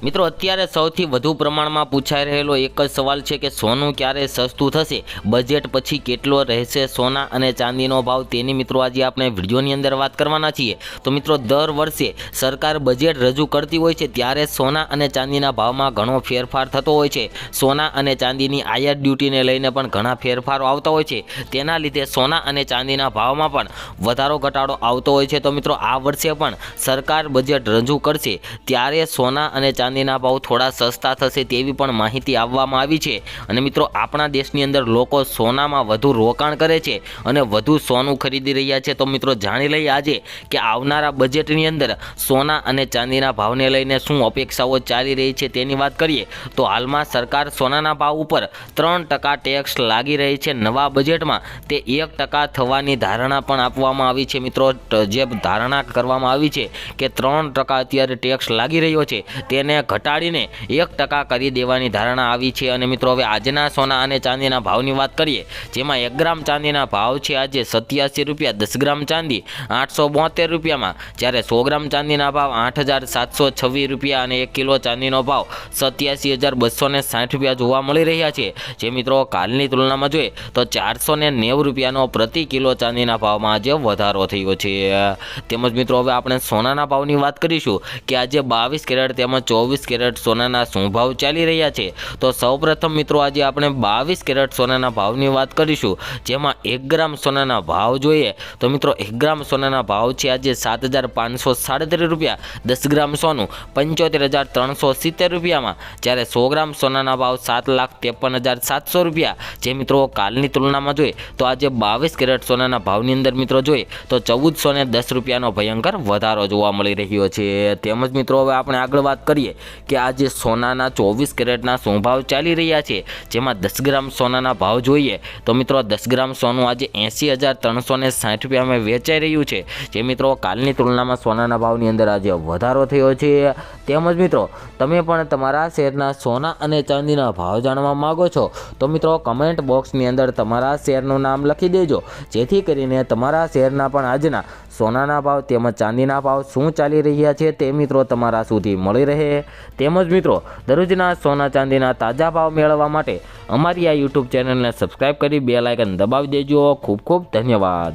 મિત્રો અત્યારે સૌથી વધુ પ્રમાણમાં પૂછાઈ રહેલો એક જ સવાલ છે કે સોનું ક્યારે સસ્તું થશે, બજેટ પછી કેટલો રહેશે સોના અને ચાંદીનો ભાવ, તેની મિત્રો આજે આપણે વિડીયોની અંદર વાત કરવાના છીએ। તો મિત્રો દર વર્ષે સરકાર બજેટ રજૂ કરતી હોય છે ત્યારે સોના અને ચાંદીના ભાવમાં ઘણો ફેરફાર થતો હોય છે। સોના અને ચાંદીની આયાત ડ્યુટીને લઈને પણ ઘણા ફેરફારો આવતા હોય છે, તેના લીધે સોના અને ચાંદીના ભાવમાં પણ વધારો ઘટાડો આવતો હોય છે। તો મિત્રો આ વર્ષે પણ સરકાર બજેટ રજૂ કરશે ત્યારે સોના અને ચાંદીના ભાવ થોડા સસ્તા થશે તેવી પણ માહિતી આપવામાં આવી છે। અને મિત્રો આપણા દેશની અંદર લોકો સોનામાં વધુ રોકાણ કરે છે અને વધુ સોનું ખરીદી રહ્યા છે। તો મિત્રો જાણી લઈએ આજે કે આવનારા બજેટની અંદર સોના અને ચાંદીના ભાવને લઈને શું અપેક્ષાઓ ચાલી રહી છે તેની વાત કરીએ તો હાલમાં સરકાર સોનાના ભાવ ઉપર 3% ટેક્સ લાગી રહી છે। નવા બજેટમાં તે 1% થવાની ધારણા પણ આપવામાં આવી છે। મિત્રો જે ધારણા કરવામાં આવી છે કે 3% અત્યારે ટેક્સ લાગી રહ્યો છે તેને ઘટાડીને 1% કરી દેવાની ધારણા આવી છે। અને મિત્રો હવે આજના સોના અને ચાંદીના ભાવની વાત કરીએ, જેમાં 1 ગ્રામ ચાંદીના ભાવ છે આજે 87 રૂપિયા, 10 ગ્રામ ચાંદી 872 રૂપિયામાં, જ્યારે 100 ગ્રામ ચાંદીના ભાવ 8726 રૂપિયા અને 1 કિલો ચાંદીનો ભાવ 87,260 રૂપિયા જોવા મળી રહ્યા છે। જે મિત્રો કાલની તુલનામાં જોઈએ તો 490 રૂપિયાનો પ્રતિ કિલો ચાંદીના ભાવમાં આજે વધારો થયો છે। તેમજ મિત્રો હવે આપણે સોનાના ભાવની વાત કરીશું કે આજે 22 કેરેટ તેમજ 24 કેરેટ સોનાના શું ભાવ ચાલી રહ્યા છે। તો સૌપ્રથમ મિત્રો આજે આપણે 22 કેરેટ સોનાના ભાવની વાત કરીશું, જેમાં 1 ગ્રામ સોનાના ભાવ જોઈએ તો મિત્રો 1 ગ્રામ સોનાના ભાવ છે આજે 7,537 રૂપિયા, 10 ગ્રામ સોનું 75,370 રૂપિયામાં, જ્યારે 100 ગ્રામ સોનાના ભાવ 7,53,700 રૂપિયા। જે મિત્રો કાલની તુલનામાં જોઈએ તો આજે 22 કેરેટ સોનાના ભાવની અંદર મિત્રો જોઈએ તો 1,410 રૂપિયાનો ભયંકર વધારો જોવા મળી રહ્યો છે। તેમજ મિત્રો હવે આપણે આગળ વાત કરીએ કે આજે સોનાના 24 કેરેટના શું ભાવ ચાલી રહ્યા છે, જેમાં 10 ગ્રામ સોનાના ભાવ જોઈએ તો મિત્રો 10 ગ્રામ સોનું આજે 80,360 રૂપિયામાં વેચાઈ રહ્યું છે। જે મિત્રો કાલની તુલનામાં સોનાના ભાવની અંદર આજે વધારો થયો છે। તેમજ મિત્રો તમે પણ તમારા શહેરના સોના અને ચાંદીના ભાવ જાણવા માગો છો તો મિત્રો કમેન્ટ બોક્સની અંદર તમારા શહેરનું નામ લખી દેજો, જેથી કરીને તમારા શહેરના પણ આજના સોનાના ભાવ તેમજ ચાંદીના ભાવ શું ચાલી રહ્યા છે તે મિત્રો તમારા સુધી મળી રહે। તેમજ મિત્રો દરરોજના સોના ચાંદીના તાજા ભાવ મેળવવા માટે અમારી આ યુટ્યુબ ચેનલને સબસ્ક્રાઈબ કરી બેલ આઇકન દબાવી દેજો। ખૂબ ખૂબ ધન્યવાદ।